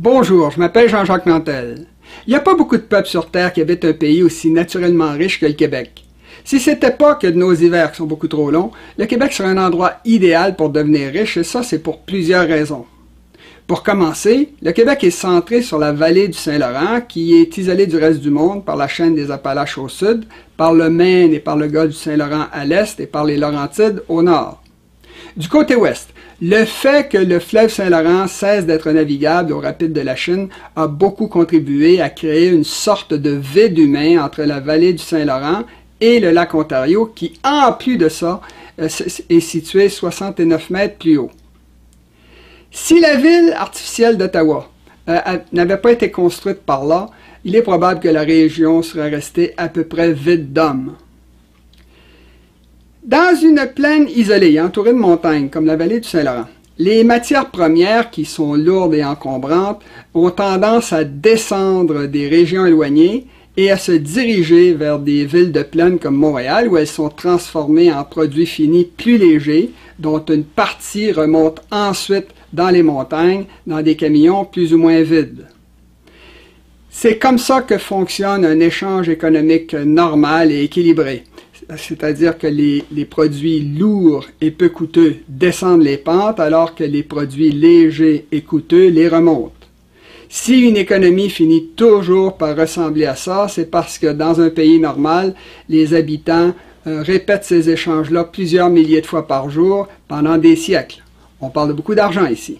Bonjour, je m'appelle Jean-Jacques Nantel. Il n'y a pas beaucoup de peuples sur Terre qui habitent un pays aussi naturellement riche que le Québec. Si c'était pas que de nos hivers sont beaucoup trop longs, le Québec serait un endroit idéal pour devenir riche et ça c'est pour plusieurs raisons. Pour commencer, le Québec est centré sur la vallée du Saint-Laurent qui est isolée du reste du monde par la chaîne des Appalaches au sud, par le Maine et par le golfe du Saint-Laurent à l'est et par les Laurentides au nord. Du côté ouest, le fait que le fleuve Saint-Laurent cesse d'être navigable au rapide de la Chine a beaucoup contribué à créer une sorte de vide humain entre la vallée du Saint-Laurent et le lac Ontario qui, en plus de ça, est situé 69 mètres plus haut. Si la ville artificielle d'Ottawa n'avait pas été construite par là, il est probable que la région serait restée à peu près vide d'hommes. Dans une plaine isolée, entourée de montagnes, comme la vallée du Saint-Laurent, les matières premières, qui sont lourdes et encombrantes, ont tendance à descendre des régions éloignées et à se diriger vers des villes de plaine comme Montréal, où elles sont transformées en produits finis plus légers, dont une partie remonte ensuite dans les montagnes, dans des camions plus ou moins vides. C'est comme ça que fonctionne un échange économique normal et équilibré. C'est-à-dire que les produits lourds et peu coûteux descendent les pentes, alors que les produits légers et coûteux les remontent. Si une économie finit toujours par ressembler à ça, c'est parce que dans un pays normal, les habitants répètent ces échanges-là plusieurs milliers de fois par jour pendant des siècles. On parle de beaucoup d'argent ici.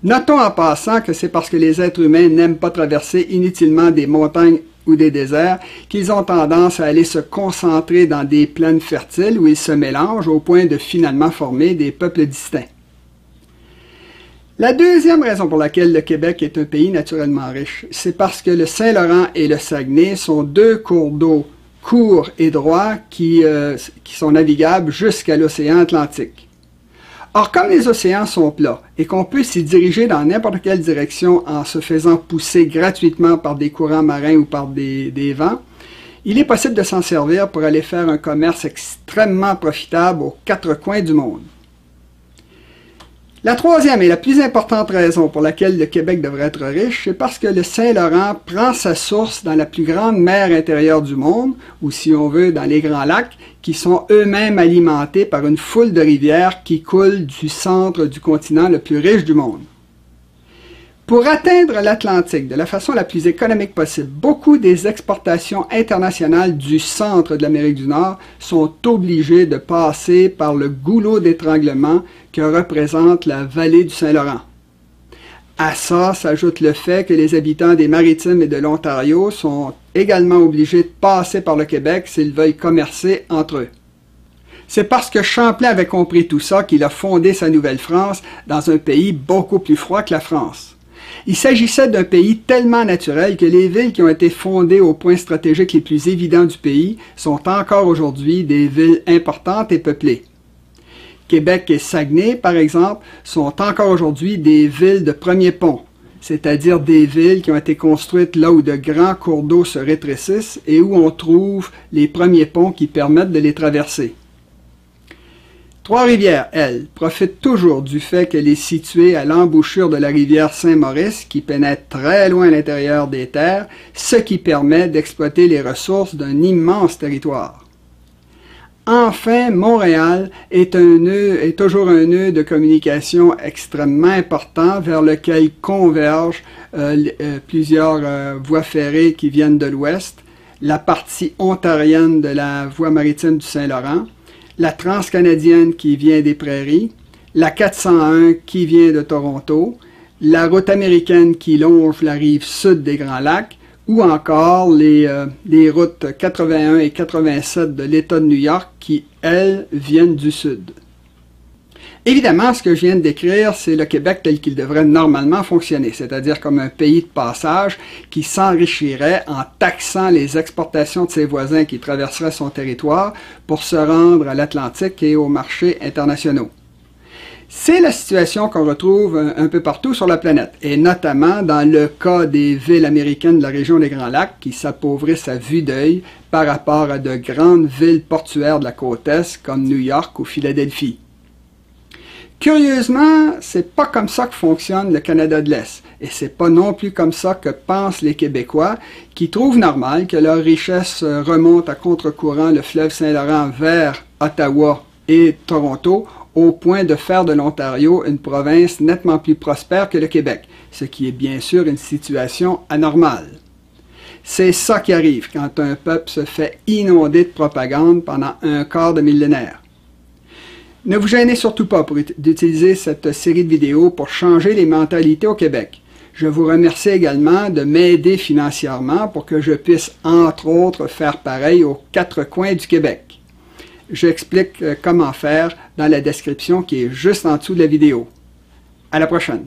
Notons en passant que c'est parce que les êtres humains n'aiment pas traverser inutilement des montagnes ou des déserts qu'ils ont tendance à aller se concentrer dans des plaines fertiles où ils se mélangent au point de finalement former des peuples distincts. La deuxième raison pour laquelle le Québec est un pays naturellement riche, c'est parce que le Saint-Laurent et le Saguenay sont deux cours d'eau courts et droits qui sont navigables jusqu'à l'océan Atlantique. Or, comme les océans sont plats et qu'on peut s'y diriger dans n'importe quelle direction en se faisant pousser gratuitement par des courants marins ou par des vents, il est possible de s'en servir pour aller faire un commerce extrêmement profitable aux quatre coins du monde. La troisième et la plus importante raison pour laquelle le Québec devrait être riche, c'est parce que le Saint-Laurent prend sa source dans la plus grande mer intérieure du monde, ou si on veut, dans les Grands Lacs, qui sont eux-mêmes alimentés par une foule de rivières qui coulent du centre du continent le plus riche du monde. Pour atteindre l'Atlantique de la façon la plus économique possible, beaucoup des exportations internationales du centre de l'Amérique du Nord sont obligées de passer par le goulot d'étranglement que représente la vallée du Saint-Laurent. À ça s'ajoute le fait que les habitants des Maritimes et de l'Ontario sont également obligés de passer par le Québec s'ils veulent commercer entre eux. C'est parce que Champlain avait compris tout ça qu'il a fondé sa Nouvelle-France dans un pays beaucoup plus froid que la France. Il s'agissait d'un pays tellement naturel que les villes qui ont été fondées aux points stratégiques les plus évidents du pays sont encore aujourd'hui des villes importantes et peuplées. Québec et Saguenay, par exemple, sont encore aujourd'hui des villes de premier pont, c'est-à-dire des villes qui ont été construites là où de grands cours d'eau se rétrécissent et où on trouve les premiers ponts qui permettent de les traverser. Trois-Rivières, elle, profite toujours du fait qu'elle est située à l'embouchure de la rivière Saint-Maurice qui pénètre très loin à l'intérieur des terres, ce qui permet d'exploiter les ressources d'un immense territoire. Enfin, Montréal est toujours un nœud de communication extrêmement important vers lequel convergent plusieurs voies ferrées qui viennent de l'ouest, la partie ontarienne de la voie maritime du Saint-Laurent, la transcanadienne qui vient des Prairies, la 401 qui vient de Toronto, la route américaine qui longe la rive sud des Grands Lacs, ou encore les routes 81 et 87 de l'État de New York qui, elles, viennent du sud. Évidemment, ce que je viens de décrire, c'est le Québec tel qu'il devrait normalement fonctionner, c'est-à-dire comme un pays de passage qui s'enrichirait en taxant les exportations de ses voisins qui traverseraient son territoire pour se rendre à l'Atlantique et aux marchés internationaux. C'est la situation qu'on retrouve un peu partout sur la planète, et notamment dans le cas des villes américaines de la région des Grands Lacs qui s'appauvrissent à vue d'œil par rapport à de grandes villes portuaires de la côte Est comme New York ou Philadelphie. Curieusement, c'est pas comme ça que fonctionne le Canada de l'Est, et c'est pas non plus comme ça que pensent les Québécois, qui trouvent normal que leur richesse remonte à contre-courant le fleuve Saint-Laurent vers Ottawa et Toronto, au point de faire de l'Ontario une province nettement plus prospère que le Québec, ce qui est bien sûr une situation anormale. C'est ça qui arrive quand un peuple se fait inonder de propagande pendant un quart de millénaire. Ne vous gênez surtout pas d'utiliser cette série de vidéos pour changer les mentalités au Québec. Je vous remercie également de m'aider financièrement pour que je puisse, entre autres, faire pareil aux 4 coins du Québec. J'explique comment faire dans la description qui est juste en dessous de la vidéo. À la prochaine!